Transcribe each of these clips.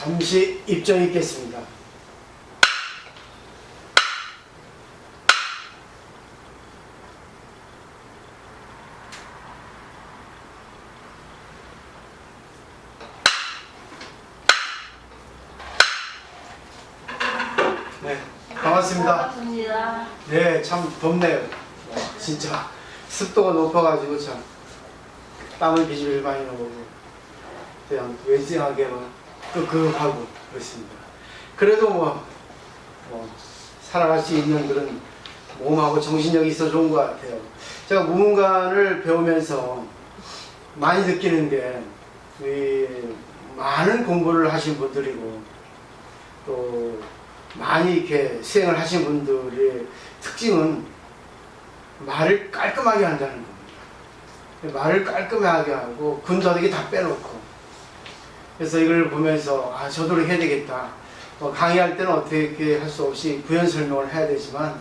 잠시 입장 있겠습니다. 네, 반갑습니다. 반갑습니다. 네, 참 덥네요. 진짜 습도가 높아가지고 참 땀을 비질 많이 나고 그냥 외지하게 막 끄끄하고 그렇습니다. 그래도 뭐 살아갈 수 있는 그런 몸하고 정신력이 있어 좋은 것 같아요. 제가 무문관을 배우면서 많이 느끼는 게 많은 공부를 하신 분들이고 또 많이 이렇게 수행을 하신 분들의 특징은 말을 깔끔하게 한다는 겁니다. 말을 깔끔하게 하고 군더더기 다 빼놓고, 그래서 이걸 보면서 저도 해야 되겠다. 강의할 때는 어떻게 할 수 없이 부연 설명을 해야 되지만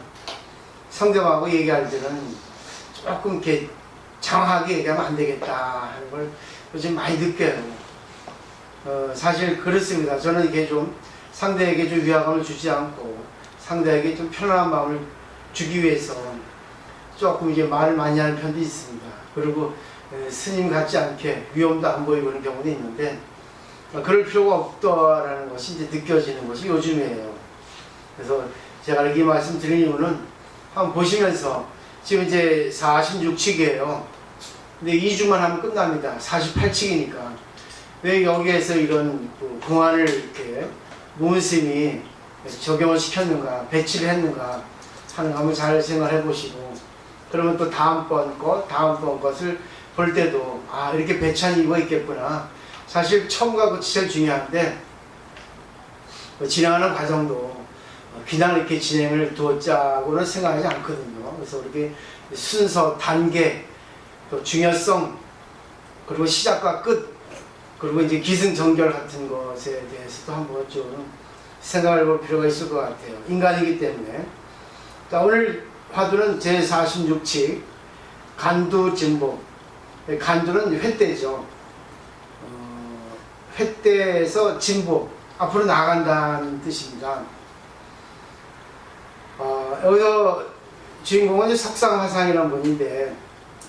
상대방하고 얘기할 때는 조금 이렇게 장황하게 얘기하면 안 되겠다 하는 걸 요즘 많이 느껴요. 사실 그렇습니다. 저는 이게 좀 상대에게 좀 위화감을 주지 않고 상대에게 좀 편안한 마음을 주기 위해서 조금 이제 말을 많이 하는 편도 있습니다. 그리고 스님 같지 않게 위험도 안 보이고 그런 경우도 있는데 그럴 필요가 없다라는 것이 이제 느껴지는 것이 요즘이에요. 그래서 제가 이렇게 말씀드린 이유는 한번 보시면서 지금 이제 46칙이에요. 근데 2주만 하면 끝납니다. 48칙이니까. 왜 여기에서 이런 공안을 이렇게 무문스님이 적용을 시켰는가, 배치를 했는가 하는 거 한번 잘 생각해 보시고, 그러면 또 다음번 것을 볼 때도 이렇게 배치한 이유가 있겠구나. 사실 처음과 끝이 제일 중요한데 진행하는 과정도 그냥 이렇게 진행을 두었자고는 생각하지 않거든요. 그래서 이렇게 순서, 단계, 또 중요성, 그리고 시작과 끝, 그리고 이제 기승전결 같은 것에 대해서도 한번 좀 생각해 볼 필요가 있을 것 같아요. 인간이기 때문에. 자, 오늘 화두는 제46칙 간두진복. 간두는 횟대죠. 횟대에서 진복, 앞으로 나아간다는 뜻입니다. 여기서 주인공은 석상화상이라는 분인데,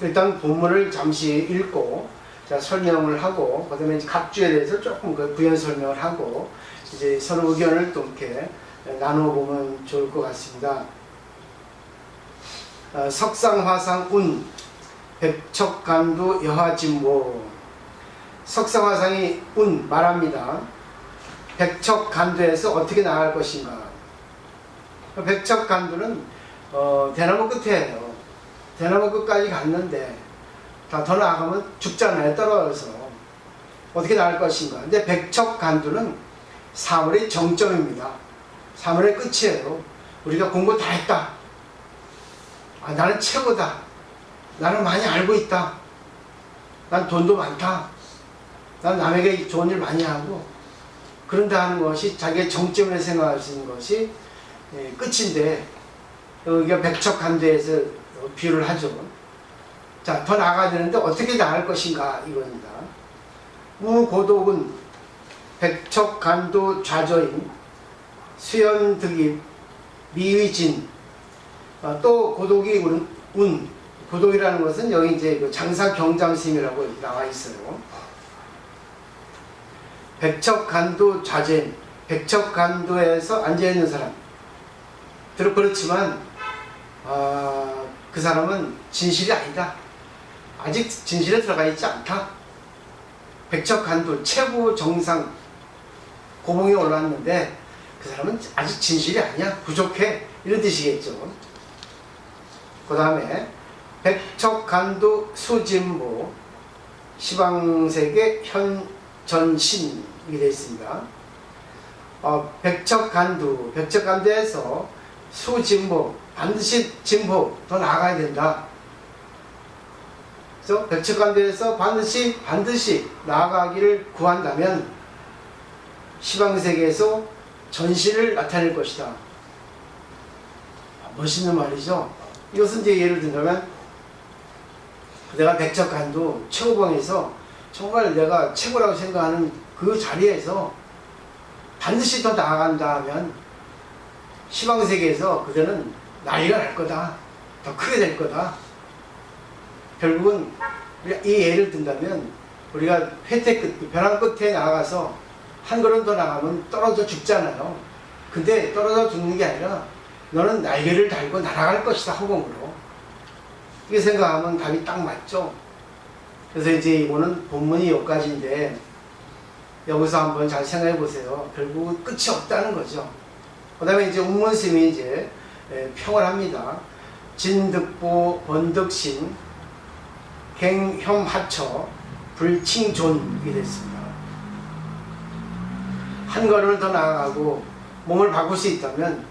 일단 본문을 잠시 읽고 자, 설명을 하고, 그 다음에 각주에 대해서 조금 부연 설명을 하고, 이제 서로 의견을 또 이렇게 나누어 보면 좋을 것 같습니다. 석상화상 운, 백척간두 여하진보. 석상화상이 운, 말합니다. 백척간두에서 어떻게 나갈 것인가. 백척간두는 대나무 끝이에요. 대나무 끝까지 갔는데 더 나아가면 죽잖아요. 떨어져서. 어떻게 나갈 것인가. 근데 백척간두는 사물의 정점입니다. 사물의 끝이에요. 우리가 공부 다 했다. 나는 최고다. 나는 많이 알고 있다. 난 돈도 많다. 난 남에게 좋은 일 많이 하고 그런다 하는 것이 자기의 정점을 생각하시는 것이 끝인데, 여기가 백척간두에서 비유를 하죠. 자, 더 나아가야 되는데 어떻게 나갈 것인가 이겁니다. 무고독은 백척간두 좌저인 수연득이 미의진. 또 고독이 운. 고독이라는 것은 여기 이제 장사경장스님이라고 나와 있어요. 백척간두 좌저인. 백척간두에서 앉아있는 사람. 그렇지만 그 사람은 진실이 아니다. 아직 진실에 들어가 있지 않다. 백척간두 최고 정상 고봉에 올랐는데 그 사람은 아직 진실이 아니야. 부족해. 이런 뜻이겠죠. 그 다음에 백척간두 수진보 시방세계 현전신 이게 되어 있습니다. 백척간두에서 수진보, 반드시 진보, 더 나아가야 된다. 그래서 백척간두에서 반드시 나아가기를 구한다면 시방세계에서 전신을 나타낼 것이다. 멋있는 말이죠. 이것은 이제 예를 들자면 내가 백척간두 최고봉에서 정말 내가 최고라고 생각하는 그 자리에서 반드시 더 나아간다 하면 시방세계에서 그대는 난리가 날 거다. 더 크게 될 거다. 결국은 이 예를 든다면 우리가 회태 끝, 벼랑 끝에 나가서 한 걸음 더 나가면 떨어져 죽잖아요. 근데 떨어져 죽는 게 아니라 너는 날개를 달고 날아갈 것이다. 허공으로. 이렇게 생각하면 답이 딱 맞죠. 그래서 이제 이거는 본문이 여기까지인데 여기서 한번 잘 생각해 보세요. 결국은 끝이 없다는 거죠. 그 다음에 이제 운문스님이 이제 평을 합니다. 진득보 번득신 갱혐하처 불칭존 이게 됐습니다. 한 걸음을 더 나아가고 몸을 바꿀 수 있다면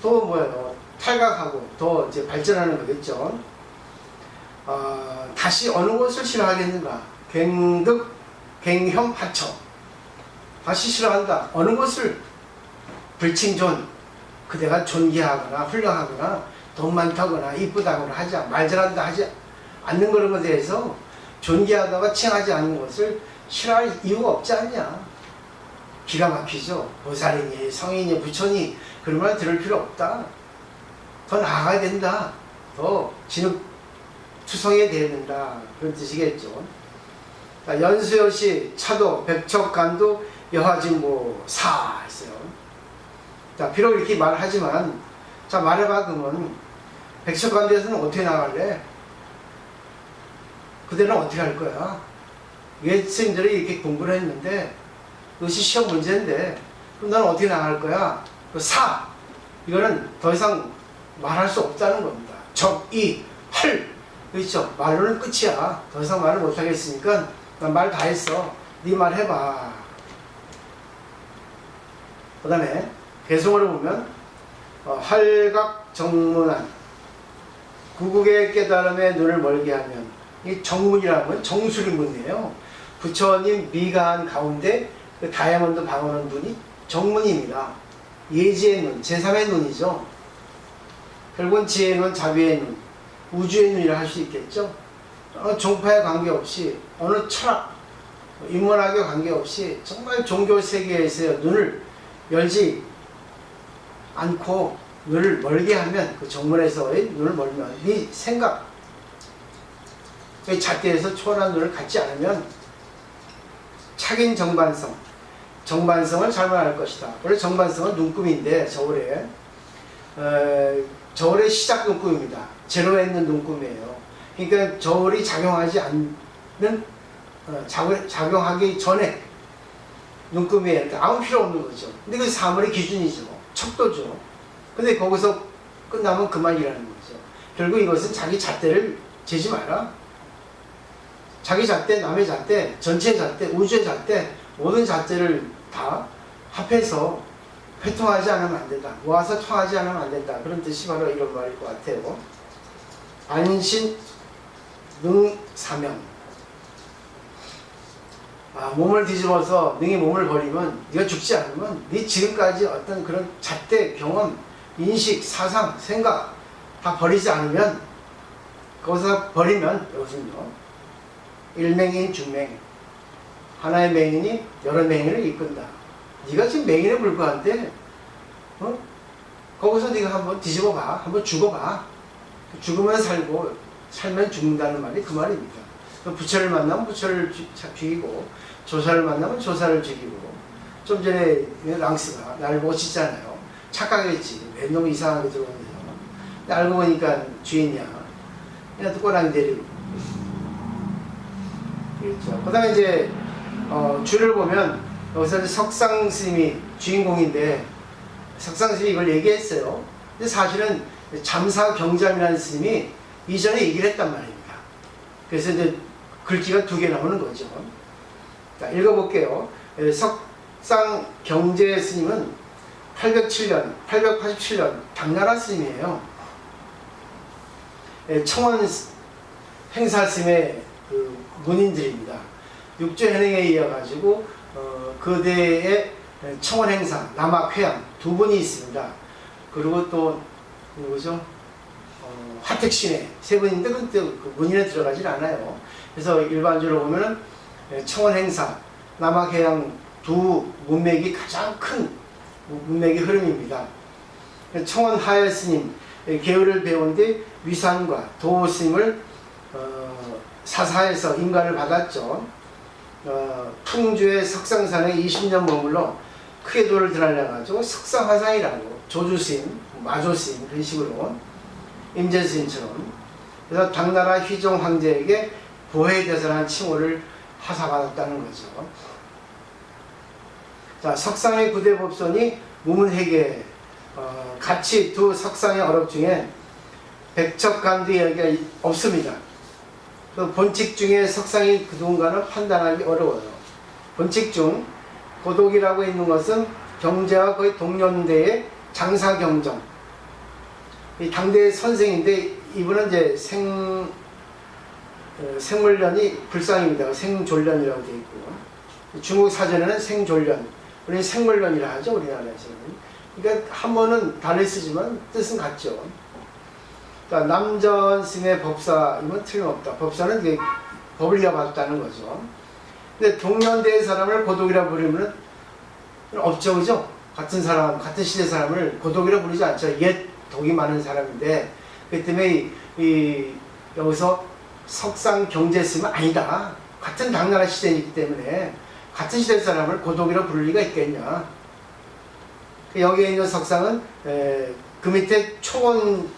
또 뭐예요? 탈각하고 더 이제 발전하는 거겠죠. 다시 어느 것을 싫어하겠는가? 갱득 갱혐하처 다시 싫어한다. 어느 것을 불칭존 그대가 존귀하거나 훌륭하거나 돈 많다거나 이쁘다거나 하지 말 잘한다 하지 않는 그런 것에 대해서 존귀하다가 칭하지 않는 것을 싫어할 이유가 없지 않냐. 기가 막히죠. 보살이니 성인이 부처니 그런 말 들을 필요 없다. 더 나아가야 된다. 더 진흙 투성해야 된다. 그런 뜻이겠죠. 연수여시 차도 백척간도 여하진보 사 했어요. 자, 비록 이렇게 말하지만 자 말해봐. 그러면 백척간도에서는 어떻게 나갈래? 그대는 어떻게 할 거야? 예스님들이 이렇게 공부를 했는데 그것이 시험 문제인데 그럼 너는 어떻게 나갈 거야? 그 사 이거는 더 이상 말할 수 없다는 겁니다. 적, 이, 할 그렇죠. 말로는 끝이야. 더 이상 말을 못하겠으니까 난 말 다 했어. 네 말 해봐. 그 다음에 개성어를 보면 할각 정문안 구국의 깨달음에 눈을 멀게 하면 이 정문이라는 건 정수리 문이에요. 부처님 미가한 가운데 그 다이아몬드 방어는 눈이 정문입니다. 예지의 눈, 제3의 눈이죠. 결국은 지혜의 눈, 자비의 눈, 우주의 눈이라 할 수 있겠죠. 어느 종파에 관계없이 어느 철학, 인문학에 관계없이 정말 종교 세계에서의 눈을 열지 않고 눈을 멀게 하면 그 정문에서의 눈을 멀면 네 생각, 잣대에서 초월한 눈을 갖지 않으면 착인 정반성, 정반성을 잘못할 것이다. 원래 정반성은 눈금인데 저울의 시작 눈금입니다. 제로에 있는 눈금이에요. 그러니까 저울이 작용하지 않는 작용하기 전에 눈금이에요. 그러니까 아무 필요 없는 거죠. 근데 그 사물의 기준이죠. 척도죠. 근데 거기서 끝나면 그만이라는 거죠. 결국 이것은 자기 잣대를 재지 마라. 자기 잣대, 남의 잣대, 전체의 잣대, 우주의 잣대, 모든 잣대를 다 합해서 회통하지 않으면 안 된다. 모아서 통하지 않으면 안 된다. 그런 뜻이 바로 이런 말일 것 같아요. 안신, 능사명. 몸을 뒤집어서 능히 몸을 버리면 네가 죽지 않으면 네 지금까지 어떤 그런 잣대, 경험, 인식, 사상, 생각 다 버리지 않으면 거기서 버리면 이것은요 일맹인 중맹 하나의 맹인이 여러 맹인을 이끈다. 네가 지금 맹인에 불과한데 거기서 네가 한번 뒤집어봐. 한번 죽어봐. 죽으면 살고 살면 죽는다는 말이 그 말입니다. 부처를 만나면 부처를 죽이고 조사를 만나면 조사를 죽이고 좀 전에 랑스가 나를 보고 짖잖아요. 착각했지. 왜 너무 이상하게 들어오네요. 알고 보니까 주인이야. 그냥 또 꼬랑이 데리고. 그렇죠. 그 다음에 이제 줄을 보면 여기서 석상 스님이 주인공인데 석상 스님이 이걸 얘기했어요. 근데 사실은 잠사 경잠이라는 스님이 이전에 얘기를 했단 말입니다. 그래서 이제 글귀가 2개 나오는 거죠. 자, 읽어볼게요. 석상 경제 스님은 887년 당나라 스님이에요. 청원 행사 스님의 그 문인들입니다. 육조현행에 이어가지고 그대의 청원 행사 남학회양 2분이 있습니다. 그리고 또 누구죠? 화택신의 3분인데 그 문인에 들어가질 않아요. 그래서 일반적으로 보면은 청원 행사 남학회양 두 문맥이 가장 큰 문맥의 흐름입니다. 청원 하열 스님 계율을 배운 뒤 위산과 도 스님을 사사해서 인가를 받았죠. 풍주의 석상산에 20년 머물러 크게 도를 드러내가지고 석상화상이라고 조주스님, 마조스님 그런 식으로 임재스님처럼 그래서 당나라 휘종 황제에게 보혜대사라는 칭호를 하사받았다는 거죠. 자, 석상의 구대법선이 무문회계 같이 두 석상의 어록 중에 백척간두 이야기가 없습니다. 그 본칙 중에 석상이 그동안은 판단하기 어려워요. 본칙 중 고독이라고 있는 것은 경제와 거의 동년대의 장사경정. 이 당대의 선생인데 이분은 이제 생물련이 불상입니다. 생졸련이라고 되어 있고 중국 사전에는 생졸련, 우리는 생물련이라 하죠. 우리나라에서는. 그러니까 한번은 달리 쓰지만 뜻은 같죠. 그러니까 남전 스님의 법사이면 틀림없다. 법사는 이게 법을 이어받았다는 거죠. 근데 동년대의 사람을 고독이라 부르면 없죠, 그죠? 같은 사람, 같은 시대 사람을 고독이라 부르지 않죠. 옛 독이 많은 사람인데, 그 때문에 여기서 석상 경제 쓰면 아니다. 같은 당나라 시대이기 때문에 같은 시대 사람을 고독이라 부를 리가 있겠냐. 여기에 있는 석상은 그 밑에 초원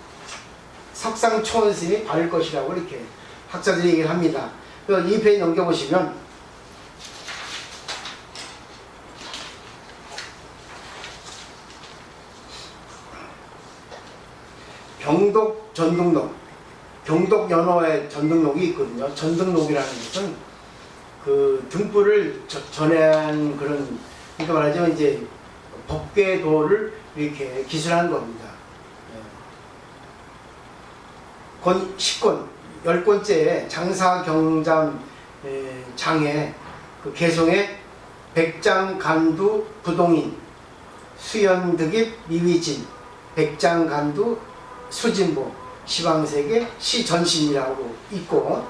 석상 초원 스님이 바를 것이라고 이렇게 학자들이 얘기를 합니다. 그래서 이 페이지 넘겨보시면 경독 전등록, 경독 연호의 전등록이 있거든요. 전등록이라는 것은 그 등불을 전해한 그런, 그러니까 말하자면 이제 법궤도를 이렇게 기술한 겁니다. 권 10권, 10권째 장사경잠 장에 그 개송에 백장간두 부동인, 수연득입 미위진, 백장간두 수진보, 시방세계 시전신이라고 있고,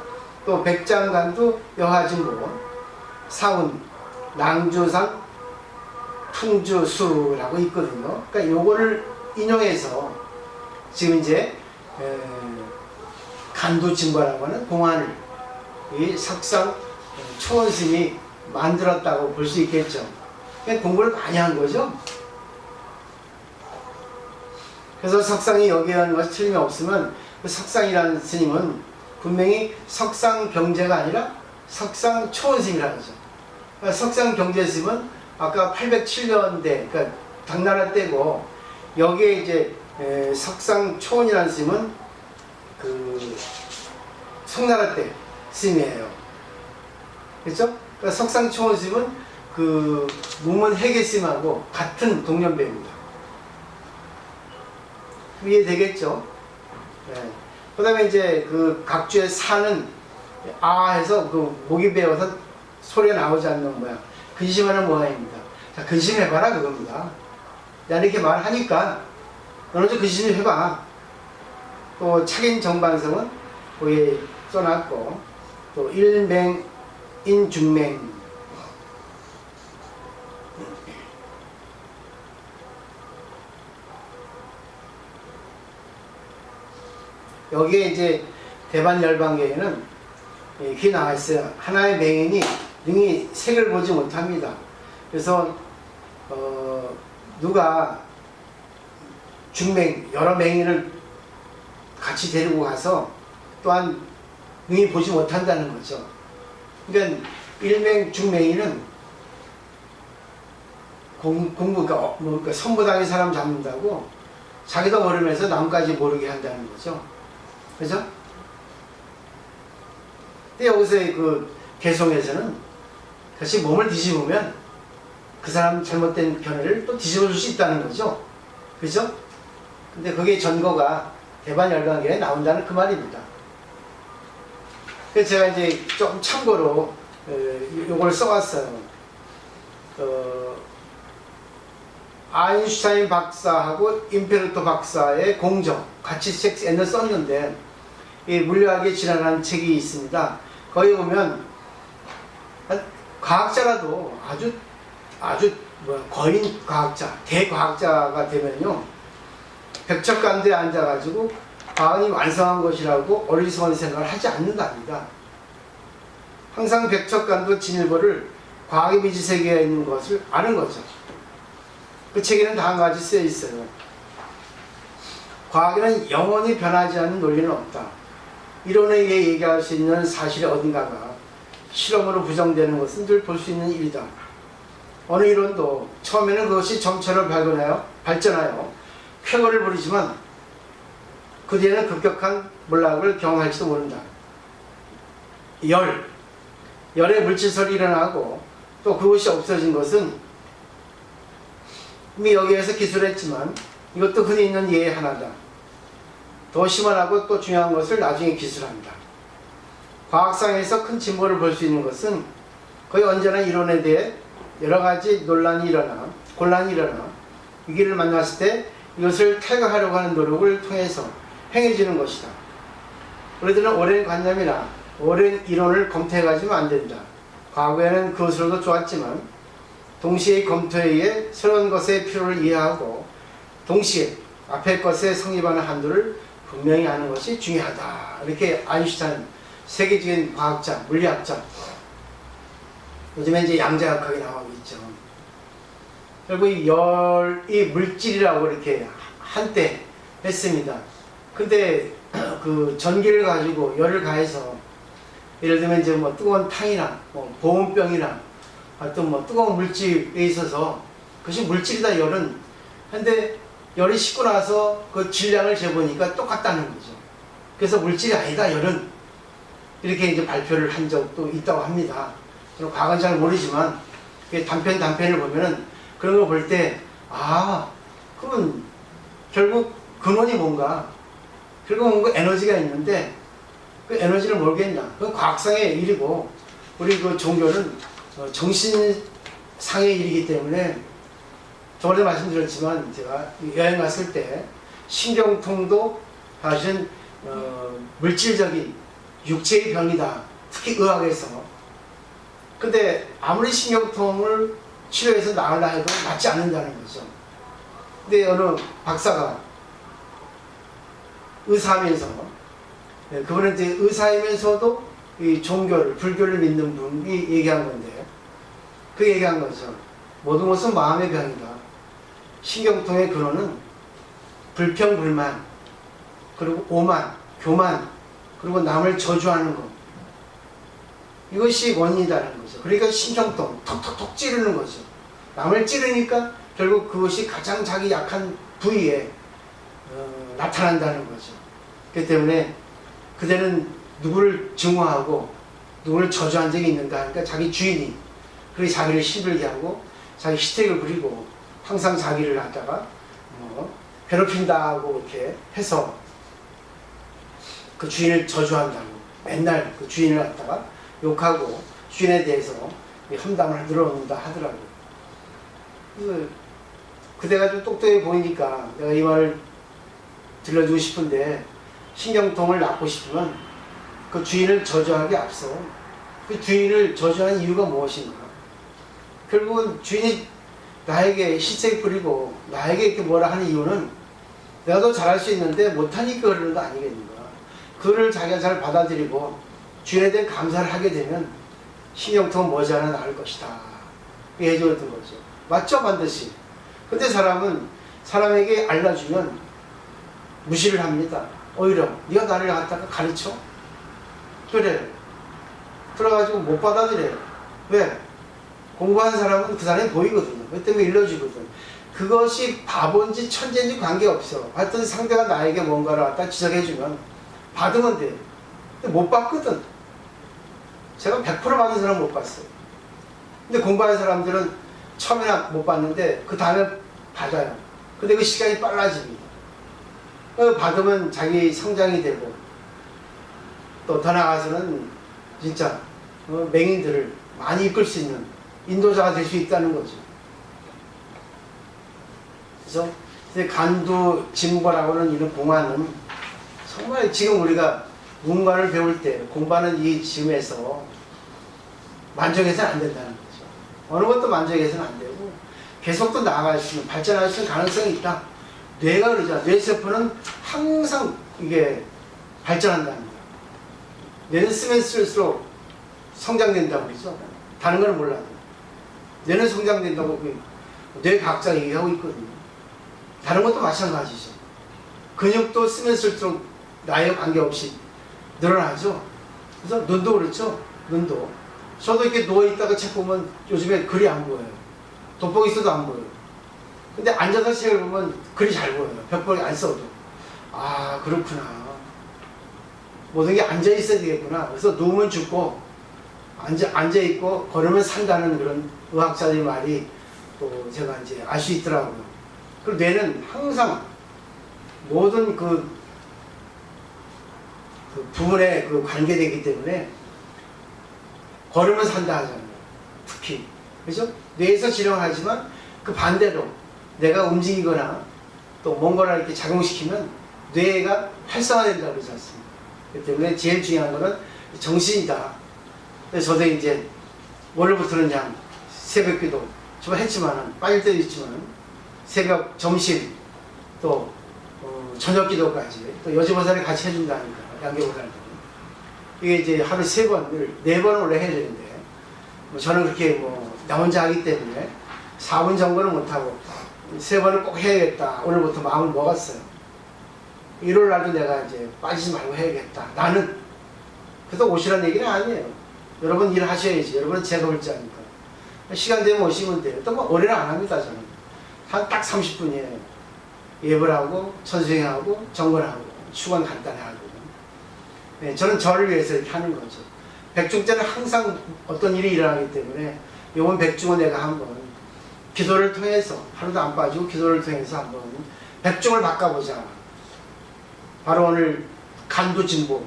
또 백장간두 여하진보, 사운, 낭주산, 풍주수라고 있거든요. 그러니까 요거를 인용해서 지금 이제 간두진보라고 하는 공안을 이 석상 초원스님이 만들었다고 볼 수 있겠죠. 그러니까 공부를 많이 한 거죠. 그래서 석상이 여기에 하는 것이 틀림이 없으면 그 석상이라는 스님은 분명히 석상 경제가 아니라 석상 초원스님이라는 거죠. 그러니까 석상 경제 스님은 아까 807년대, 그러니까 당나라 때고, 여기에 이제 석상 초원이라는 스님은 그 송나라 때 스님이에요. 그렇죠? 그러니까 석상 초원 스님은 그 무문 해계 스님하고 같은 동년배입니다. 이해되겠죠? 네. 그 다음에 이제 그 각주의 사는 아 해서 그 목이 베어서 소리가 나오지 않는 모양. 근심하는 모양입니다. 자, 근심해봐라 그겁니다. 야, 이렇게 말하니까 너는 좀 근심 좀 해봐. 또 착인 정반성은 거기에 써놨고, 또 일맹 인중맹, 여기에 이제 대반열반계에는 이렇게 나와 있어요. 하나의 맹인이 능히 색을 보지 못합니다. 그래서 누가 중맹, 여러 맹인을 같이 데리고 가서 또한 능히 보지 못한다는 거죠. 그러니까 일맹, 중맹인은 그러니까 선무당의 사람 잡는다고 자기도 모르면서 남까지 모르게 한다는 거죠. 그죠? 근데 여기서 그 개송에서는 같이 몸을 뒤집으면 그 사람 잘못된 견해를 또 뒤집어 줄 수 있다는 거죠. 그죠? 근데 그게 전거가 대반열반계에 나온다는 그 말입니다. 그래서 제가 이제 좀 참고로 요걸 써왔어요. 아인슈타인 박사하고 임페르토 박사의 공정 같이 책 옛날 썼는데, 이 물리학에 진화라는 책이 있습니다. 거기 보면 과학자라도 아주 아주 거인 과학자, 대과학자가 되면요, 백척간도에 앉아가지고 과학이 완성한 것이라고 어리석은 생각을 하지 않는답니다. 항상 백척간도 진일보를 과학의 미지세계에 있는 것을 아는 거죠. 그 책에는 다 한 가지 쓰여 있어요. 과학에는 영원히 변하지 않는 논리는 없다. 이론에 의해 얘기할 수 있는 사실의 어딘가가 실험으로 부정되는 것은 늘 볼 수 있는 일이다. 어느 이론도 처음에는 그것이 점차로 발전하여 쾌거를 부리지만 그 뒤에는 급격한 몰락을 경험할지도 모른다. 열의 물질설이 일어나고 또 그것이 없어진 것은 이미 여기에서 기술했지만 이것도 흔히 있는 예의 하나다. 더 심원하고 또 중요한 것을 나중에 기술한다. 과학상에서 큰 진보를 볼 수 있는 것은 거의 언제나 이론에 대해 여러 가지 곤란이 일어나 위기를 만났을 때 이것을 탈거하려고 하는 노력을 통해서 행해지는 것이다. 우리들은 오랜 관념이나 오랜 이론을 검토해가지면 안 된다. 과거에는 그것으로도 좋았지만 동시에 검토에 의해 새로운 것의 필요를 이해하고 동시에 앞의 것에 성립하는 한도를 분명히 하는 것이 중요하다. 이렇게 아인슈타인, 세계적인 과학자, 물리학자, 요즘에 이제 양자역학이 나오고 있죠. 결국 이 물질이라고 이렇게 한때 했습니다. 근데 그 전기를 가지고 열을 가해서 예를 들면 이제 뭐 뜨거운 탕이나 뭐 보온병이나 어떤 뭐 뜨거운 물질에 있어서 그것이 물질이다 열은. 근데 열이 식고 나서 그 질량을 재보니까 똑같다는 거죠. 그래서 물질이 아니다 열은. 이렇게 이제 발표를 한 적도 있다고 합니다. 저는 과거는 잘 모르지만 단편을 보면은 그런 거 볼 때 그건 결국 근원이 뭔가, 결국 뭔가 에너지가 있는데 그 에너지를 모르겠냐. 그건 과학상의 일이고 우리 그 종교는 정신상의 일이기 때문에 저번에 말씀드렸지만 제가 여행 갔을 때 신경통도 사실은 물질적인 육체의 병이다. 특히 의학에서. 근데 아무리 신경통을 치료해서 나으려 해도 낫지 않는다는 거죠. 근데 어느 박사가 의사하면서, 그분은 이제 의사이면서도 이 종교를, 불교를 믿는 분이 얘기한 건데, 그 얘기한 거죠. 모든 것은 마음의 병이다. 신경통의 근원은 불평, 불만, 그리고 오만, 교만, 그리고 남을 저주하는 것. 이것이 원인이다라는 거죠. 그러니까 신경통, 톡톡톡 찌르는 거죠. 남을 찌르니까 결국 그것이 가장 자기 약한 부위에 나타난다는 거죠. 그렇기 때문에 그대는 누구를 증오하고 누구를 저주한 적이 있는가 하니까 자기 주인이 그렇게 자기를 힘들게 하고 자기 시댁을 부리고 항상 자기를 갖다가 괴롭힌다고 이렇게 해서 그 주인을 저주한다고 맨날 그 주인을 갖다가 욕하고 주인에 대해서 험담을 늘어놓는다 하더라고요. 그래서 그대가 좀 똑똑해 보이니까 내가 이 말을 들려주고 싶은데, 신경통을 낫고 싶으면 그 주인을 저주하기 앞서 그 주인을 저주하는 이유가 무엇인가. 결국은 주인이 나에게 시책 부리고 나에게 이렇게 뭐라 하는 이유는 내가 더 잘할 수 있는데 못하니까 그러는 거 아니겠는가. 그를 자기가 잘 받아들이고 주인에 대한 감사를 하게 되면 신경통은 머지않아 나을 것이다. 해주었던 거죠. 맞죠? 반드시. 근데 사람은 사람에게 알려주면 무시를 합니다. 오히려 네가 나를 갖다가 가르쳐? 그래. 그래가지고 못 받아들여요. 왜? 공부한 사람은 그 사람이 보이거든요. 그 때문에 일러주거든. 그것이 바본지 천재인지 관계없어. 하여튼 상대가 나에게 뭔가를 갖다 지적해주면 받으면 돼. 근데 못 받거든. 제가 100% 받은 사람 못 봤어요. 근데 공부하는 사람들은 처음에는 못 받는데 그 다음에 받아요. 근데 그 시간이 빨라집니다. 받으면 자기 성장이 되고 또 더 나아가서는 진짜 맹인들을 많이 이끌 수 있는 인도자가 될 수 있다는 거죠. 그래서 간두 진보라고 하는 이런 공화는 정말 지금 우리가 문과를 배울 때 공부하는 이 즈음에서 만족해서는 안 된다는 거죠. 어느 것도 만족해서는 안 돼요. 계속 또 나아갈 수 있는, 발전할 수 있는 가능성이 있다. 뇌가 그러죠. 뇌세포는 항상 이게 발전한다는 거예요. 뇌는 쓰면 쓸수록 성장된다고 그러죠. 다른 건 몰라도. 뇌는 성장된다고 뇌과학자 얘기하고 있거든요. 다른 것도 마찬가지죠. 근육도 쓰면 쓸수록 나이와 관계없이 늘어나죠. 그래서 눈도 그렇죠. 눈도. 저도 이렇게 누워있다가 책 보면 요즘에 글이 안 보여요. 돋보기 있어도 안 보여요. 근데 앉아서 책을 보면 글이 잘 보여요. 벽보기 안 써도. 아, 그렇구나. 모든 게 앉아있어야 되겠구나. 그래서 누우면 죽고, 앉아있고, 걸으면 산다는 그런 의학자들의 말이 또 제가 이제 알 수 있더라고요. 그리고 뇌는 항상 모든 그 부분에 관계되기 때문에 걸으면 산다 하잖아요. 특히. 그죠? 뇌에서 질환을 하지만 그 반대로 내가 움직이거나 또 뭔가를 이렇게 작용시키면 뇌가 활성화된다고 그러지 않습니까? 그렇기 때문에 제일 중요한 거는 정신이다. 그래서 저도 이제 월요일부터는 그냥 새벽 기도 좀 했지만은 빠질 때도 있지만은 새벽, 점심 또 저녁 기도까지 또 여지보살이 같이 해준다니까 양계보살도 이게 이제 하루 3번을 4번을 원래 해야 되는데 저는 그렇게 나 혼자 하기 때문에 4분 정도는 못하고 3번을 꼭 해야겠다. 오늘부터 마음을 먹었어요. 일요일 날도 내가 이제 빠지지 말고 해야겠다. 나는. 그래서 오시란 얘기는 아니에요. 여러분 일하셔야지. 여러분은 제가불자니까. 시간 되면 오시면 돼요. 또 오래는 안 합니다, 저는. 한 딱 30분이에요. 예불 하고, 천수행하고, 정건하고, 축원 간단히 하고. 네, 저는 저를 위해서 이렇게 하는 거죠. 백중 때는 항상 어떤 일이 일어나기 때문에 이번 백중은 내가 한번 기도를 통해서 하루도 안 빠지고 기도를 통해서 한번 백중을 바꿔보자. 바로 오늘 간도 진보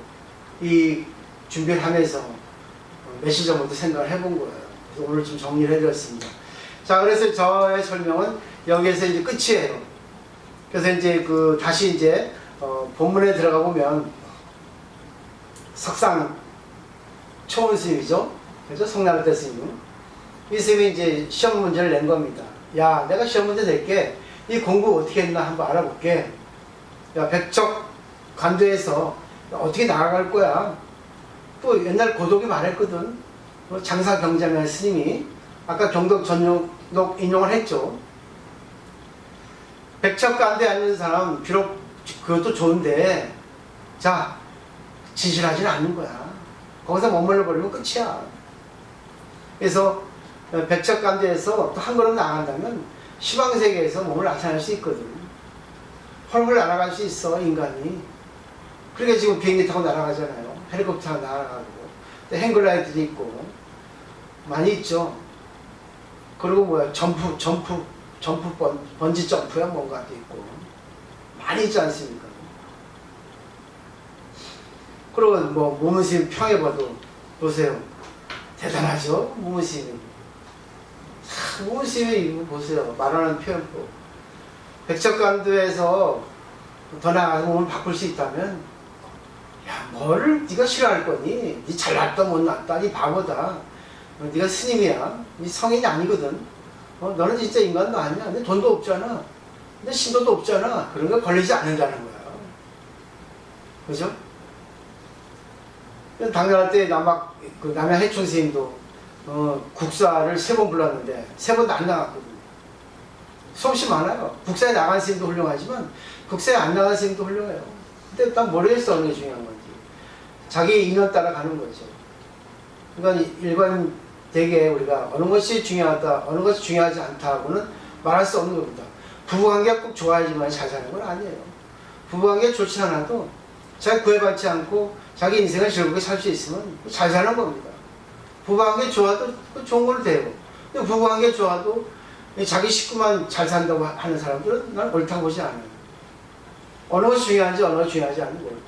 이 준비를 하면서 며칠 전부터 생각을 해본 거예요. 그래서 오늘 좀 정리를 해드렸습니다. 자, 그래서 저의 설명은 여기에서 이제 끝이에요. 그래서 이제 다시 이제 본문에 들어가 보면 석상 초원 스님이죠. 그죠? 송나라대 스님. 이 스님이 이제 시험 문제를 낸 겁니다. 야, 내가 시험 문제 낼게. 이 공부 어떻게 했나 한번 알아볼게. 야, 백척 관도에서 어떻게 나아갈 거야. 또 옛날 고독이 말했거든. 장사경자면 스님이 아까 경덕 전록 인용을 했죠. 백척 관도에 앉는 사람 비록 그것도 좋은데 자, 진실하지는 않는 거야. 거기서 머물러 버리면 끝이야. 그래서 백척간대에서 또 한 걸음 나간다면 시방세계에서 몸을 나타낼 수 있거든. 헐헐 날아갈 수 있어, 인간이. 그러니까 지금 비행기 타고 날아가잖아요. 헬리콥터 타고 날아가고 또 행글라이드도 있고 많이 있죠. 그리고 뭐야, 번지 점프야 뭔가도 있고 많이 있지 않습니까? 그리고 무문스님 평해봐도 보세요. 대단하죠? 무문스님이. 무문스님이 이거 보세요. 말하는 표현법. 백척간도에서 더 나아가서 몸을 바꿀 수 있다면 야, 뭐를 네가 싫어할 거니? 네 잘났다 못났다 네 바보다. 네가 스님이야. 네 성인이 아니거든. 너는 진짜 인간도 아니야. 근데 돈도 없잖아. 근데 신도도 없잖아. 그런 거 걸리지 않는다는 거야. 그죠? 당연할 때 남양 해춘 스님도 국사를 3번 불렀는데 3번도 안 나갔거든요. 수없이 많아요. 국사에 나간 스님도 훌륭하지만 국사에 안 나간 스님도 훌륭해요. 근데 딱 모르겠어 어느 게 중요한 건지. 자기 인연 따라 가는 거죠. 그러니까 일반 대개 우리가 어느 것이 중요하다, 어느 것이 중요하지 않다고는 말할 수 없는 겁니다. 부부관계가 꼭 좋아야지만 잘 사는 건 아니에요. 부부관계가 좋지 않아도 잘 구애받지 않고 자기 인생을 즐겁게 살 수 있으면 잘 사는 겁니다. 부부관계 좋아도 좋은 걸로 되고, 근데 부부관계 좋아도 자기 식구만 잘 산다고 하는 사람들은 난 옳다고 보지 않아요. 어느 것이 중요한지 어느 것이 중요하지 않는 겁니다.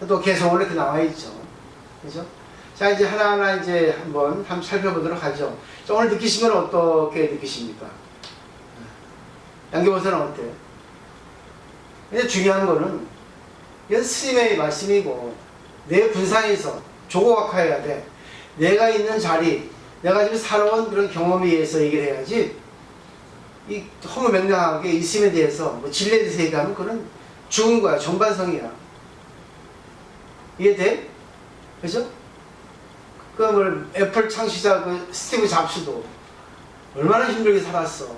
또 개성으로 이렇게 나와 있죠. 그죠? 자, 이제 하나하나 이제 한번 살펴보도록 하죠. 자, 오늘 느끼신 건 어떻게 느끼십니까? 양계보살은 어때요? 근데 중요한 거는 이건 스님의 말씀이고 내 분상에서 조고각화해야 돼. 내가 있는 자리, 내가 지금 살아온 그런 경험에 의해서 얘기를 해야지, 이 허무맹랑하게 있음에 대해서 뭐 진리에 대해서 얘기하면 그건 죽은 거야. 정반성이야. 이해돼? 그죠? 그 뭐 애플 창시자 그 스티브 잡스도 얼마나 힘들게 살았어.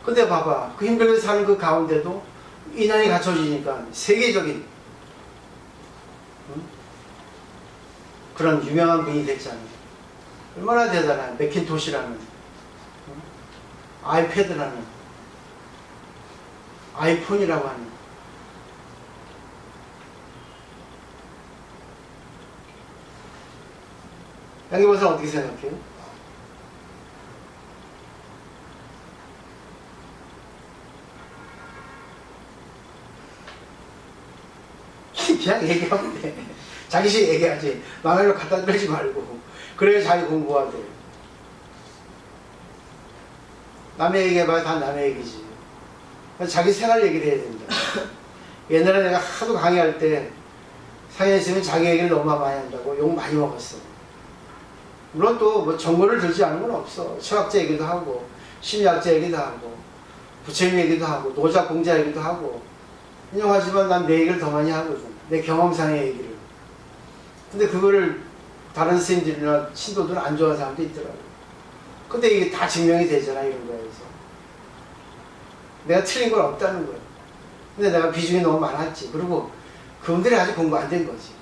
근데 봐봐, 그 힘들게 사는 그 가운데도 인연이 갖춰지니까 세계적인 그런 유명한 분이 됐잖아요. 얼마나 대단한 맥킨토시라는 아이패드라는 아이폰이라고 하는 양기보사 어떻게 생각해요? 그냥 얘기하면 돼. 자기식 얘기하지. 남의 갖다 들지 말고. 그래야 자기 공부가 돼. 남의 얘기해봐야 다 남의 얘기지. 자기 생활 얘기를 해야 된다. 옛날에 내가 하도 강의할 때 상해 있으면 자기 얘기를 너무 많이 한다고 욕 많이 먹었어. 물론 또 뭐 정보를 들지 않은 건 없어. 철학자 얘기도 하고, 심리학자 얘기도 하고, 부처님 얘기도 하고, 노자 공자 얘기도 하고. 인정하지만 난 내 얘기를 더 많이 하거든. 내 경험상의 얘기를. 근데 그거를 다른 스님들이나 신도들은 안 좋아하는 사람도 있더라고. 근데 이게 다 증명이 되잖아, 이런 거에서. 내가 틀린 건 없다는 거야. 근데 내가 비중이 너무 많았지. 그리고 그분들이 아직 공부 안 된 거지.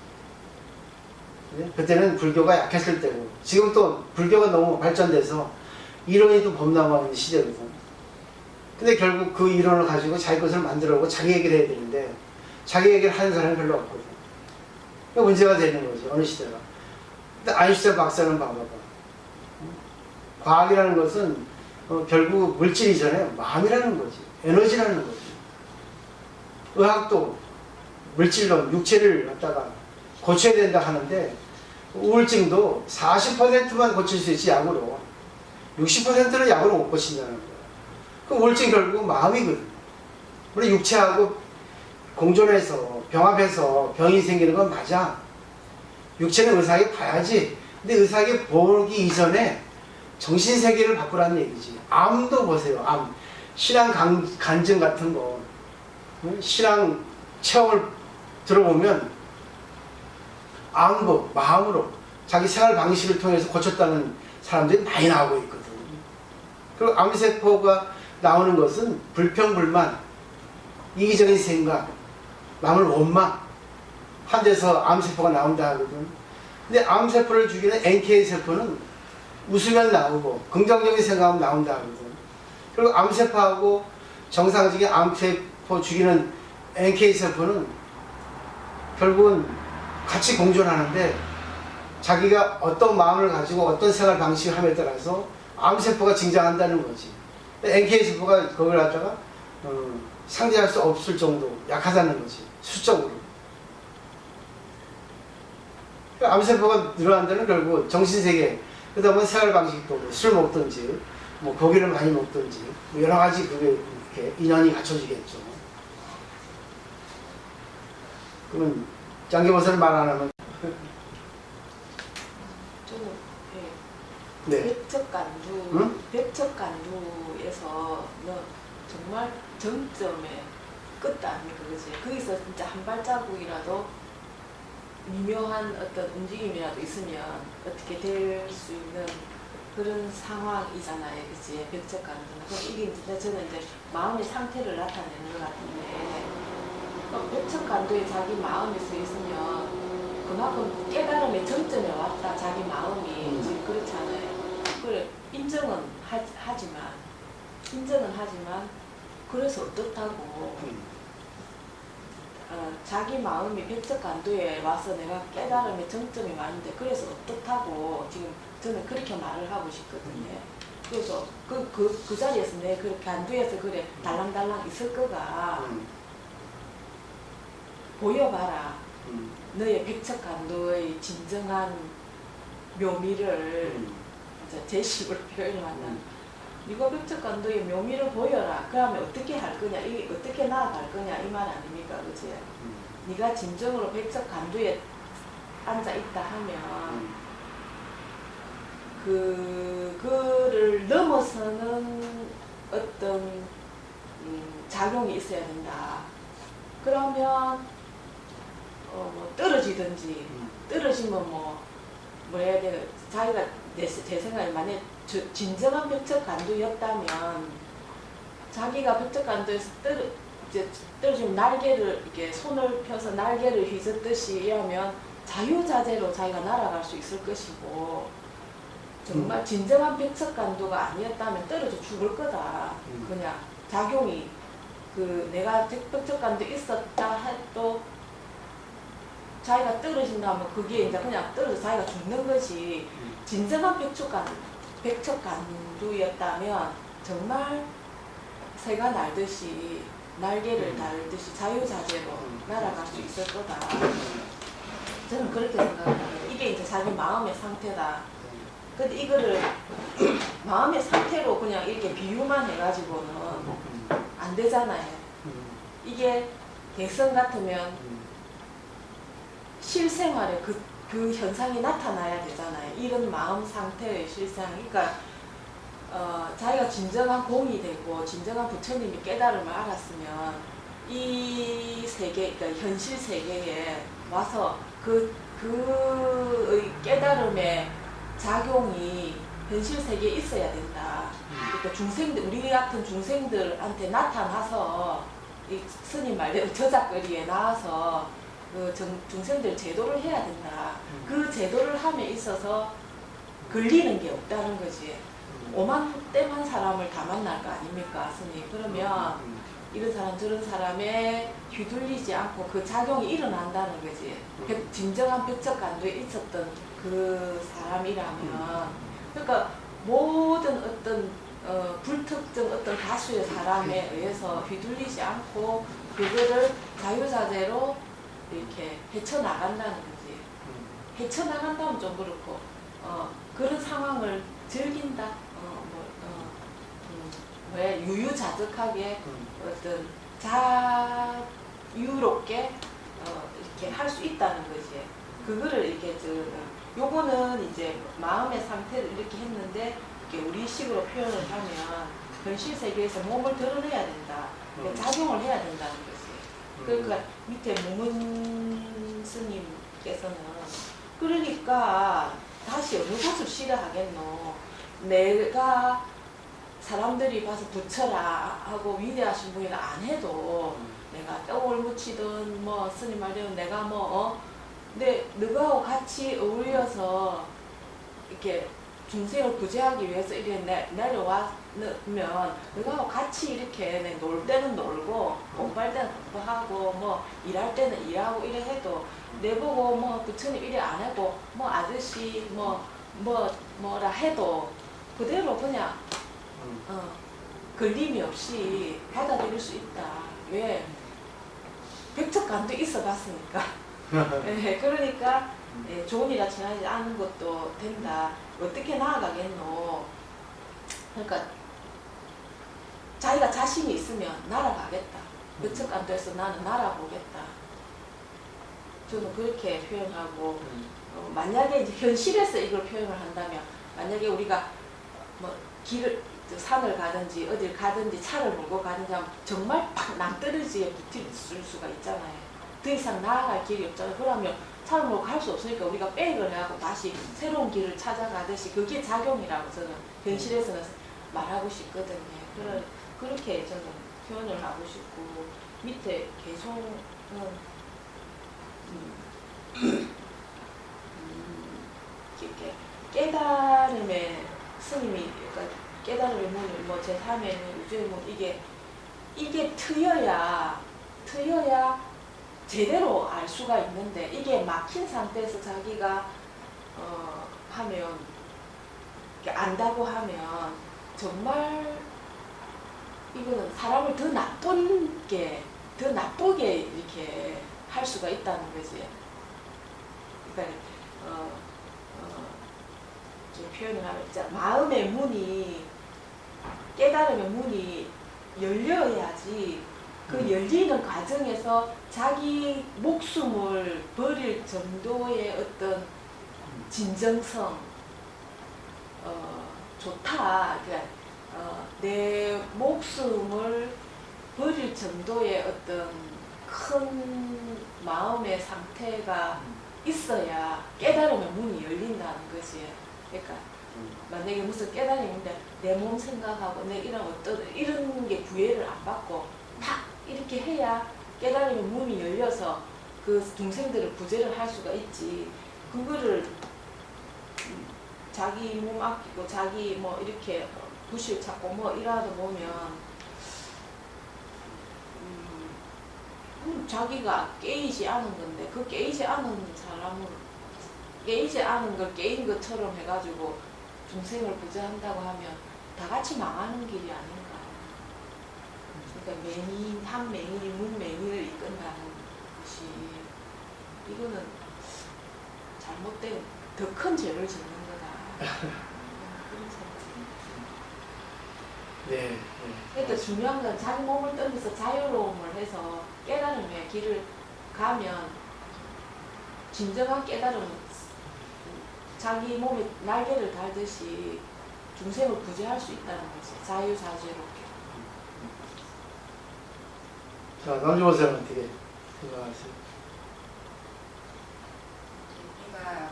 그때는 불교가 약했을 때고, 지금 또 불교가 너무 발전돼서 이론이 또 범람하는 시대거든. 근데 결국 그 이론을 가지고 자기 것을 만들어보고 자기 얘기를 해야 되는데, 자기 얘기를 하는 사람이 별로 없거든. 그러니까 문제가 되는 거지, 어느 시대가. 근데 아인슈타인 박사는 봐봐봐. 과학이라는 것은 결국 물질이잖아요. 마음이라는 거지. 에너지라는 거지. 의학도 물질론, 육체를 갖다가 고쳐야 된다 하는데, 우울증도 40%만 고칠 수 있지, 약으로. 60%는 약으로 못 고친다는 거야. 그 우울증 결국 마음이거든. 우리 육체하고 공존해서, 병합해서 병이 생기는 건 맞아. 육체는 의사에게 봐야지. 근데 의사에게 보기 이전에 정신세계를 바꾸라는 얘기지. 암도 보세요, 암. 신앙 간증 같은 거, 신앙 체험을 들어보면 암으로, 마음으로 자기 생활 방식을 통해서 고쳤다는 사람들이 많이 나오고 있거든. 그리고 암세포가 나오는 것은 불평불만, 이기적인 생각, 남을 원망 한 데서 암세포가 나온다 하거든. 근데 암세포를 죽이는 NK세포는 웃으면 나오고 긍정적인 생각하면 나온다 하거든. 그리고 암세포하고 정상적인 암세포 죽이는 NK세포는 결국은 같이 공존하는데, 자기가 어떤 마음을 가지고 어떤 생활 방식을 함에 따라서 암세포가 증장한다는 거지. NK세포가 그걸 갖다가 상대할 수 없을 정도 약하다는 거지, 수적으로. 암세포가 늘어난다는 결국 정신세계, 그러다 보면 생활 방식도 술 먹든지, 뭐 고기를 많이 먹든지, 뭐 여러 가지 그게 이렇게 인연이 갖춰지겠죠. 그러면 장기보살을 말 안 하면 저는 네. 백척간두, 응? 백척간두에서 정말 정점의 끝 아닙니까, 그지? 거기서 진짜 한 발자국이라도 미묘한 어떤 움직임이라도 있으면 어떻게 될 수 있는 그런 상황이잖아요, 그지? 백척간두는. 그럼 이게 진짜 저는 이제 마음의 상태를 나타내는 것 같은데, 백척간두에 자기 마음이 서 있으면 그만큼 깨달음의 정점에 왔다, 자기 마음이. 지금 그렇잖아요. 그래, 인정은 하지만 그래서 어떻다고 자기 마음이 백척간두에 와서 내가 깨달음의 정점에 왔는데 그래서 어떻다고 지금 저는 그렇게 말을 하고 싶거든요. 그래서 그 자리에서 내 그 간두에서 그래 달랑달랑 있을 거가 보여봐라. 너의 백척간두의 진정한 묘미를 이제 제식으로 표현하면 네가 백척간두의 묘미를 보여라. 그러면 어떻게 할 거냐, 이게 어떻게 나아갈 거냐 이 말 아닙니까, 그지? 네가 진정으로 백척간두에 앉아 있다 하면 그거를 넘어서는 어떤 작용이 있어야 된다. 그러면 뭐 떨어지든지 떨어지면 뭐 해야 되나 자기가 제 생각에 만약 진정한 벽척간두였다면 자기가 벽척간두에서 떨어지면 날개를 이렇게 손을 펴서 날개를 휘젓듯이 하면 자유자재로 자기가 날아갈 수 있을 것이고 정말 진정한 벽척간두가 아니었다면 떨어져 죽을 거다. 그냥 작용이 내가 벽척간두 있었다 해도 자기가 떨어진다면 그게 이제 그냥 떨어져 자기가 죽는 거지. 진정한 벽척간두였다면 정말 새가 날듯이 날개를 달듯이 자유자재로 날아갈 수 있을 거다. 저는 그렇게 생각합니다. 이게 이제 자기 마음의 상태다. 근데 이거를 마음의 상태로 그냥 이렇게 비유만 해가지고는 안 되잖아요. 이게 대선 같으면 실생활에 그 현상이 나타나야 되잖아요. 이런 마음 상태의 실상. 그러니까 자기가 진정한 공이 되고 진정한 부처님이 깨달음을 알았으면 이 세계, 그러니까 현실 세계에 와서 그의 깨달음의 작용이 현실 세계에 있어야 된다. 그러니까 중생들, 우리 같은 중생들한테 나타나서 이 스님 말대로 저작거리에 나와서 중생들 제도를 해야 된다. 그 제도를 함에 있어서 걸리는 게 없다는 거지. 오만 때만 사람을 다 만날 거 아닙니까, 스님? 그러면 이런 사람 저런 사람에 휘둘리지 않고 그 작용이 일어난다는 거지. 진정한 벽척간두에 있었던 그 사람이라면, 그러니까 모든 어떤 불특정 어떤 다수의 사람에 의해서 휘둘리지 않고 그거를 자유자재로 이렇게 헤쳐나간다는 거지. 헤쳐나간다면 좀 그렇고 그런 상황을 즐긴다. 왜 유유자적하게 어떤 자유롭게 이렇게 할 수 있다는 거지. 그거를 이렇게 요거는 이제 마음의 상태를 이렇게 했는데 이렇게 우리식으로 표현을 하면 현실 세계에서 몸을 드러내야 된다. 그러니까 작용을 해야 된다는 거지. 그러니까 밑에 무문 스님께서는 그러니까 다시 어느 곳을 싫어하겠노. 내가 사람들이 봐서 부처라 하고 위대하신 분이라 안 해도 내가 떡을 묻히든 뭐 스님 말대로 내가 근데 너하고 같이 어울려서 이렇게 중생을 구제하기 위해서 이렇게 내려왔으면 너하고 같이 이렇게 놀 때는 놀고 공부할 때는 공부하고 뭐 일할 때는 일하고 이래 해도 내보고 뭐 부처님 이래 안 하고 뭐 아저씨 뭐라 해도 그대로 그냥 걸림이 없이 받아들일 수 있다. 왜? 벽척간두 있어 봤으니까. 네, 그러니까 좋은 일 아침에 않은 것도 된다. 어떻게 나아가겠노? 그러니까 자기가 자신이 있으면 날아가겠다. 벽척간두에서 나는 날아보겠다. 저는 그렇게 표현하고 만약에 이제 현실에서 이걸 표현을 한다면 만약에 우리가 뭐 산을 가든지 어딜 가든지 차를 몰고 가든지 하면 정말 팍 낭떠러지에 붙을 수가 있잖아요. 더 이상 나아갈 길이 없잖아요. 그러면 차를 몰고 갈 수 없으니까 우리가 백을 하고 다시 새로운 길을 찾아가듯이 그게 작용이라고 저는 현실에서는 말하고 싶거든요. 그렇게 저는 표현을 하고 싶고 밑에 개송은 이렇게 깨달음의 스님이 그러니까 깨달음의 문을 뭐 제3의 문, 우주의 문 이게 트여야 제대로 알 수가 있는데 이게 막힌 상태에서 자기가 하면 안다고 하면 정말 이거는 사람을 더 나쁘게 이렇게 할 수가 있다는 거지. 그러니까 표현을 하면 진짜 마음의 문이 깨달음의 문이 열려야지 그 열리는 과정에서 자기 목숨을 버릴 정도의 어떤 진정성 좋다. 그러니까 내 목숨을 버릴 정도의 어떤 큰 마음의 상태가 있어야 깨달음의 문이 열린다는 거지. 그러니까 만약에 무슨 깨달음인데 내 몸 생각하고 내 이런 게 구애를 안 받고 팍 이렇게 해야 깨달음의 문이 열려서 그 중생들을 구제를 할 수가 있지. 그거를 자기 몸 아끼고 자기 뭐 이렇게 부실 찾고 뭐 이러다 보면 자기가 깨이지 않은 건데 그 깨이지 않은 사람은 깨이지 않은 걸 깨인 것처럼 해가지고 중생을 구제한다고 하면 다 같이 망하는 길이 아닌가. 그러니까 맹인, 한 맹인이 문 맹인을 이끈다는 것이 이거는 잘못된 더 큰 죄를 짓는 거다. 그런 생각이. 네. 그러니까 중요한 건 자기 몸을 떠나서 자유로움을 해서 깨달음의 길을 가면 진정한 깨달음은 자기 몸에 날개를 달듯이 중생을 구제할 수 있다는 거지. 자유자재롭게. 자, 남주보사는 어떻게 생각하세요? 우리가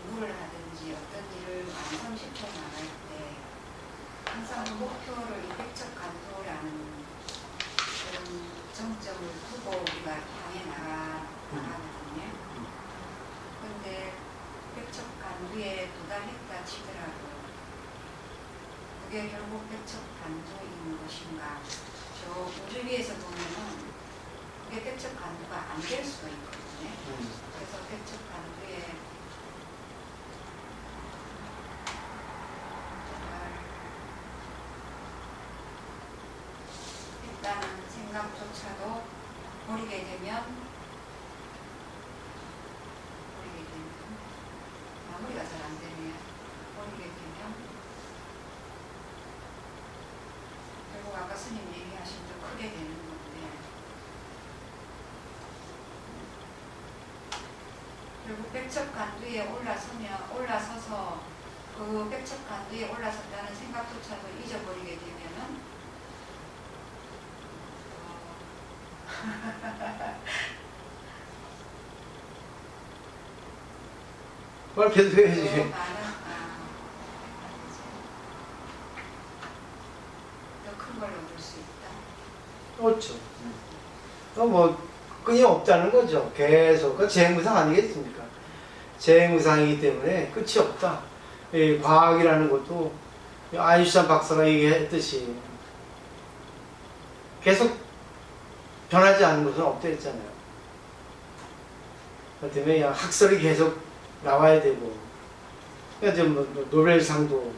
공부를 하든지 어떤 일을 완성시켜 나갈 때 항상 목표를 이백적 간도라는 그런 정점을 두고 우리가 향해 나가거든요. 그런데 백척 간두에 도달했다 치더라도 그게 결국 백척 간두인 것인가? 저 우주 위에서 보면은 그게 백척 간두가 안 될 수가 있거든요. 그래서 백척 간두에 일단은 생각조차도 버리게 되면 마무리가 잘 안 되네요. 버리게 되면 결국 아까 스님 얘기하신 더 크게 되는 건데 결국 백척간두에 올라서서 그 백척간두에 올라섰다는 생각조차도 잊어버리게 되면은 말 계속 해야지. 더 큰 걸 얻을 수 있다. 그렇죠. 뭐 끊임없다는 거죠. 계속. 그 재무상 아니겠습니까? 재무상이기 때문에 끝이 없다. 이 과학이라는 것도 아인슈타인 박사가 얘기했듯이 계속 변하지 않는 것은 없다 했잖아요. 그 때문에 그냥 학설이 계속 나와야 되고, 그러니까 뭐 노벨상도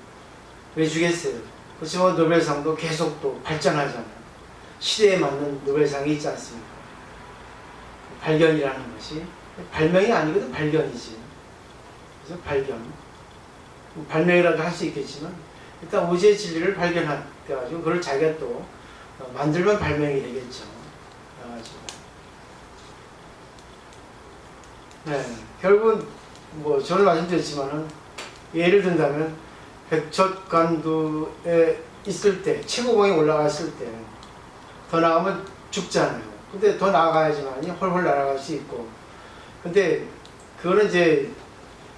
왜 주겠어요? 그렇지만 노벨상도 계속 또 발전하잖아요. 시대에 맞는 노벨상이 있지 않습니까? 발견이라는 것이 발명이 아니거든, 발견이지. 그래서 발견, 발명이라도 할 수 있겠지만 일단 오지의 진리를 발견해가지고 그걸 자기가 또 만들면 발명이 되겠죠. 그래가지고 네, 결국은 뭐 저는 말씀드렸지만은 예를 든다면 백척간두에 있을 때 최고봉에 올라갔을 때 더 나가면 죽잖아요. 근데 더 나아가야지만이 헐헐 날아갈 수 있고, 근데 그거는 이제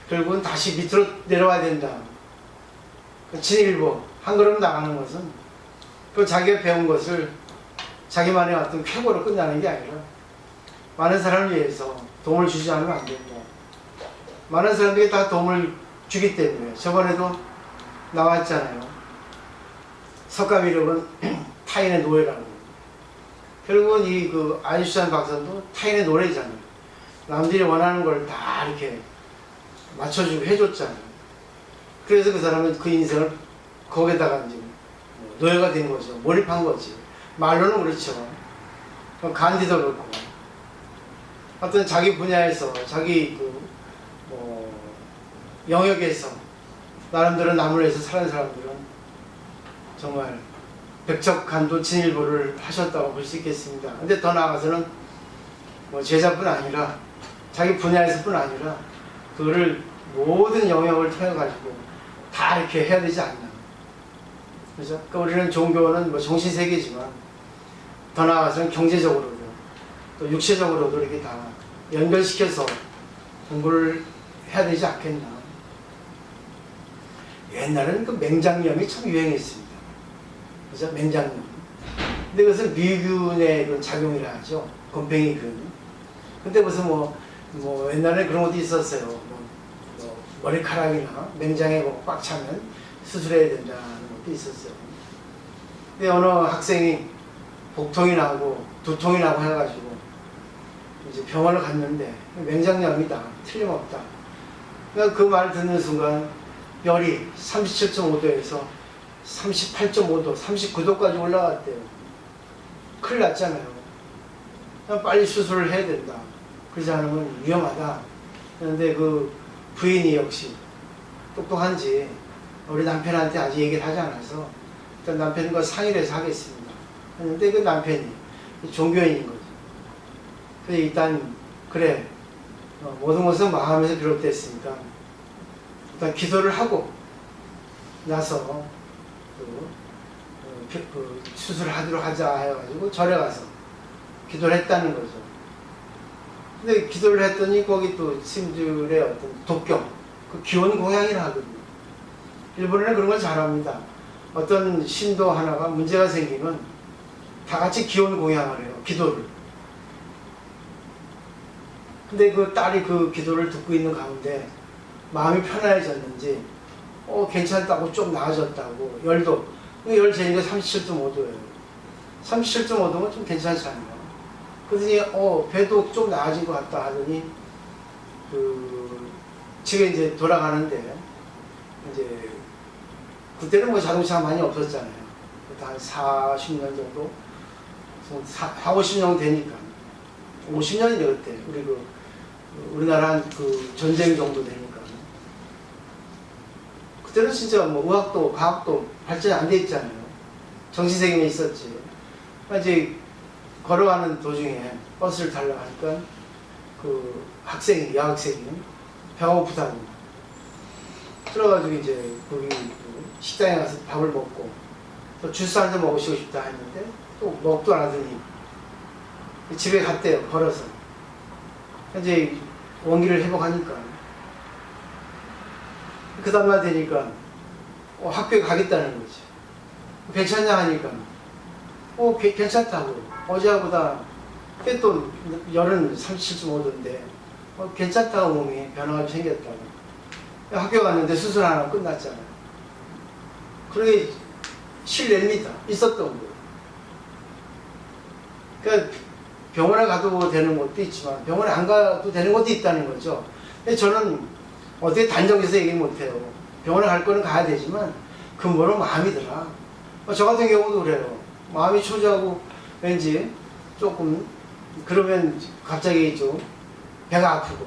결국은 다시 밑으로 내려와야 된다. 진일보 한 걸음 나가는 것은 그 자기가 배운 것을 자기만의 어떤 쾌거로 끝나는 게 아니라 많은 사람을 위해서 도움을 주지 않으면 안 된다. 많은 사람들이 다 도움을 주기 때문에 저번에도 나왔잖아요. 석가미력은 타인의 노예라고. 결국은 이 그 아인슈타인 박사도 타인의 노예잖아요. 남들이 원하는 걸 다 이렇게 맞춰주고 해줬잖아요. 그래서 그 사람은 그 인생을 거기다가 이제 노예가 된 거죠. 몰입한 거지. 말로는 그렇죠. 간디도 그렇고. 어떤 자기 분야에서, 자기 영역에서, 나름대로 남을 위해서 사는 사람들은 정말 백척간두 진일보를 하셨다고 볼 수 있겠습니다. 근데 더 나아가서는 뭐 제자뿐 아니라, 자기 분야에서뿐 아니라, 그거를 모든 영역을 통해 가지고 다 이렇게 해야 되지 않나. 그죠? 그러니까 우리는 종교는 뭐 정신세계지만 더 나아가서는 경제적으로도 또 육체적으로도 이렇게 다 연결시켜서 공부를 해야 되지 않겠나. 옛날에는 그 맹장염이 참 유행했습니다. 그죠? 맹장염. 근데 그것은 미균의 그 작용이라 하죠. 곰팡이균. 근데 무슨 뭐 옛날에 그런 것도 있었어요. 뭐 머리카락이나 맹장에 꽉 차면 수술해야 된다는 것도 있었어요. 근데 어느 학생이 복통이 나고 두통이 나고 해가지고 이제 병원을 갔는데 맹장염이다. 틀림없다. 그러니까 그 말을 듣는 순간 열이 37.5도에서 38.5도, 39도까지 올라갔대요. 큰일 났잖아요. 그냥 빨리 수술을 해야 된다. 그러지 않으면 위험하다. 그런데 그 부인이 역시 똑똑한지 우리 남편한테 아직 얘기를 하지 않아서 일단 남편과 상의를 해서 하겠습니다. 그런데 그 남편이 종교인인 거죠. 그래서 일단 그래 모든 것은 마음에서 비롯됐으니까 일단 기도를 하고 나서 그 수술을 하도록 하자 해가지고 절에 가서 기도를 했다는 거죠. 근데 기도를 했더니 거기 또 스님들의 어떤 독경, 그 기원 공양이라 하거든요. 일본에는 그런 걸 잘합니다. 어떤 신도 하나가 문제가 생기면 다 같이 기원 공양을 해요. 기도를. 근데 그 딸이 그 기도를 듣고 있는 가운데 마음이 편안해졌는지 괜찮다고 좀 나아졌다고 열 재니까 37.5도예요. 37.5도면 좀 괜찮잖아요. 그러더니 배도 좀 나아진 것 같다 하더니 집에 이제 돌아가는데 이제 그때는 뭐 자동차가 많이 없었잖아요. 한 40년 정도 50년 되니까 50년이 되었대. 우리나라 그 전쟁 정도 되니까 그때는 진짜 뭐 의학도 과학도 발전이 안 돼 있잖아요. 정신세계에 있었지. 이제 걸어가는 도중에 버스를 타려고 하니까 그 여학생이 배가 고프다고 들어가지고 이제 거기 식당에 가서 밥을 먹고 또 주스 한 잔 먹으시고 싶다 했는데 또 먹도 안 하더니 집에 갔대요. 걸어서. 이제 원기를 회복하니까 그 다음날 되니까 학교에 가겠다는 거지. 괜찮냐 하니까 괜찮다고. 어제보다 또 열은 37.5도인데 괜찮다고 몸이 변화가 생겼다고. 학교 갔는데 수술 하나 끝났잖아요. 그러게 실례입니다. 있었던 거예요. 그러니까 병원에 가도 되는 것도 있지만 병원에 안 가도 되는 것도 있다는 거죠. 근데 저는 어떻게 단정해서 얘기 못해요. 병원에 갈 거는 가야 되지만 근본은 마음이더라. 저 같은 경우도 그래요. 마음이 초조하고 왠지 조금 그러면 갑자기 좀 배가 아프고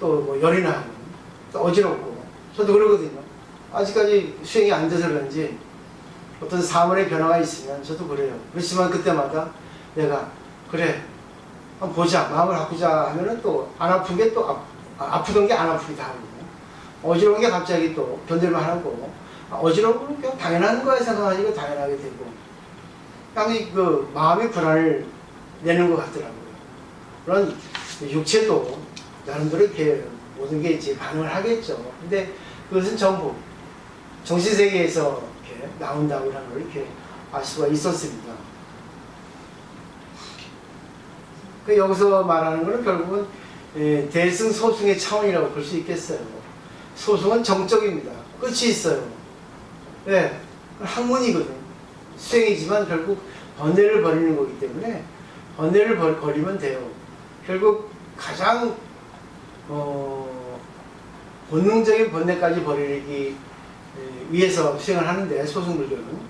또 뭐 열이 나고 또 어지럽고 저도 그러거든요. 아직까지 수행이 안 돼서 그런지 어떤 사물의 변화가 있으면 저도 그래요. 그렇지만 그때마다 내가 그래 한번 보자 마음을 바꾸자 하면은 또 안 아픈 게 또 아프던 게 안 아프기도 하고 어지러운 게 갑자기 또 견딜만 하고 어지러운 건 그냥 당연한 거야 생각하니까 당연하게 되고 그냥 그 마음의 불안을 내는 것 같더라고요. 그런 육체도 나름대로 이렇게 모든 게 이제 반응을 하겠죠. 근데 그것은 전부 정신세계에서 이렇게 나온다고 하는 걸 이렇게 알 수가 있었습니다. 그 여기서 말하는 것은 결국은 대승소승의 차원이라고 볼 수 있겠어요. 소승은 정적입니다. 끝이 있어요. 네, 학문이거든. 수행이지만 결국 번뇌를 버리는 거기 때문에 번뇌를 버리면 돼요. 결국 가장 본능적인 번뇌까지 버리기 위해서 수행을 하는데 소승불교는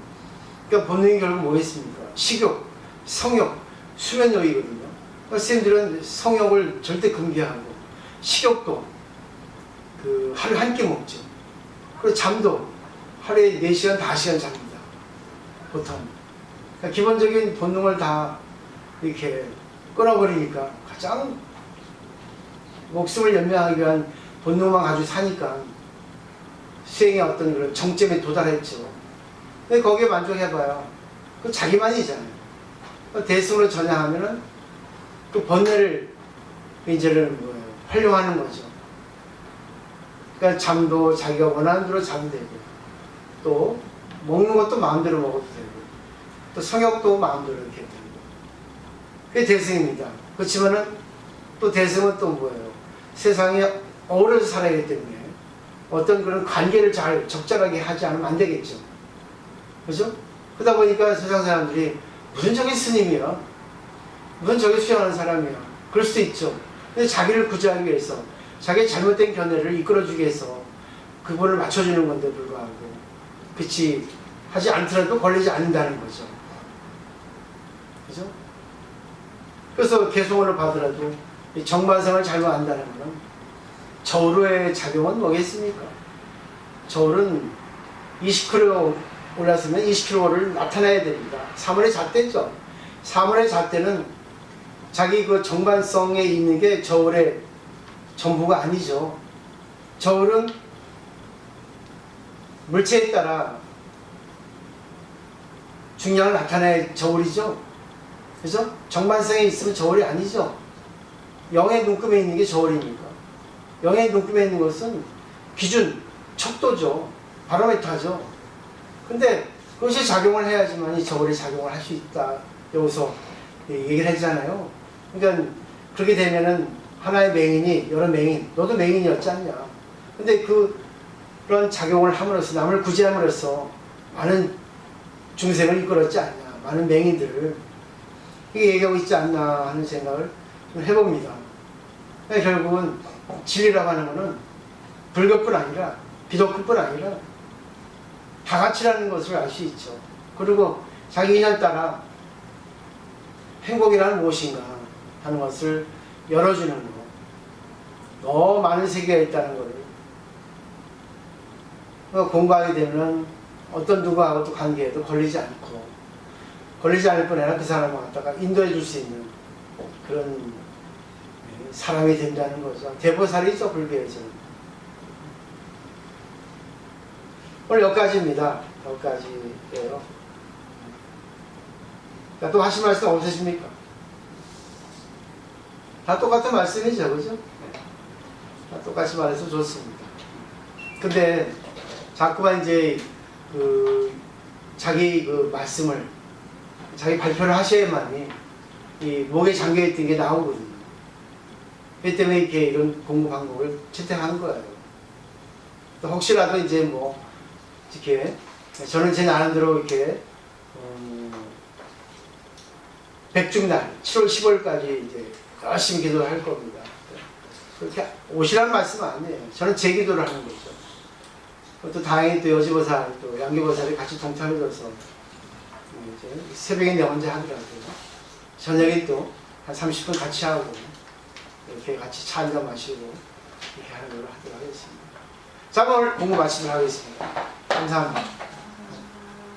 그러니까 본능이 결국 뭐겠습니까? 식욕, 성욕, 수면욕이거든요. 그러니까 선생님들은 성욕을 절대 금기하고 식욕도 하루에 한 끼 먹죠. 그리고 잠도 하루에 4시간, 5시간 잡니다. 보통. 그러니까 기본적인 본능을 다 이렇게 끊어버리니까 가장 목숨을 연명하기 위한 본능만 가지고 사니까 수행의 어떤 그런 정점에 도달했죠. 근데 거기에 만족해봐요. 그 자기만이잖아요. 대승으로 전향하면은 그 번뇌를 이제는 뭐예요? 활용하는 거죠. 그러니까 잠도 자기가 원하는 대로 자면 되고, 또 먹는 것도 마음대로 먹어도 되고, 또 성욕도 마음대로 이렇게 되고. 그게 대승입니다. 그렇지만은 또 대승은 또 뭐예요? 세상에 어우러져 살아야 하기 때문에 어떤 그런 관계를 잘 적절하게 하지 않으면 안 되겠죠. 그죠? 그러다 보니까 세상 사람들이 무슨 저게 스님이야? 무슨 저게 수행하는 사람이야? 그럴 수도 있죠. 근데 자기를 구제하기 위해서, 자기의 잘못된 견해를 이끌어주기 위해서 그분을 맞춰주는 건데 불구하고 그치 하지 않더라도 걸리지 않는다는 거죠. 그죠? 그래서 개송을 받으라도 이 정반성을 잘못 안다는 거는 저울의 작용은 뭐겠습니까? 저울은 20kg 올랐으면 20kg를 나타내야 됩니다. 사물의 잣대죠. 사물의 잣대는 자기 그 정반성에 있는 게 저울의 전부가 아니죠. 저울은 물체에 따라 중량을 나타내야 저울이죠. 그죠? 정반성에 있으면 저울이 아니죠. 영의 눈금에 있는 게 저울입니까? 영의 눈금에 있는 것은 기준, 척도죠. 바로메타죠. 근데 그것이 작용을 해야지만 이 저울이 작용을 할 수 있다. 여기서 얘기를 했잖아요. 그러니까 그렇게 되면은 하나의 맹인이 여러 맹인, 너도 맹인이었지 않냐. 근데 그런 작용을 함으로써 남을 구제함으로써 많은 중생을 이끌었지 않냐. 많은 맹인들을 이게 얘기하고 있지 않나 하는 생각을 좀 해봅니다. 결국은 진리라고 하는 것은 불교뿐 아니라 비도급뿐 아니라 다 같이라는 것을 알 수 있죠. 그리고 자기 인연 따라 행복이란 무엇인가 하는 것을 열어주는 것. 너무 많은 세계가 있다는 것을 공부하게 되면 어떤 누구하고도 관계에도 걸리지 않고, 걸리지 않을 뿐 아니라 그 사람을 갖다가 인도해 줄 수 있는 그런 사람이 된다는 거죠. 대보살이죠, 불교에서는. 오늘 여기까지입니다. 여기까지예요. 또 하실 말씀 없으십니까? 다 똑같은 말씀이죠, 그죠? 다 똑같이 말해서 좋습니다. 근데 자꾸만 이제 자기 말씀을, 자기 발표를 하셔야만이 이 목에 잠겨있던 게 나오거든요. 그렇기 때문에 이런 공부 방법을 채택한 거예요. 또 혹시라도 이제 이렇게 저는 제 나름대로 이렇게 백중날 7월 10월까지 이제 열심히 기도를 할 겁니다. 그렇게 오시라는 말씀은 아니에요. 저는 제 기도를 하는 거죠. 또 다행히 또 여지보살, 또 양기보살이 같이 동참해줘서 이제 새벽에 내 혼자 하더라고요. 저녁에 또 한 30분 같이 하고 이렇게 같이 차 한잔 마시고 이렇게 하는 걸로 하도록 하겠습니다. 자, 오늘 공부 마치도록 하겠습니다. 감사합니다.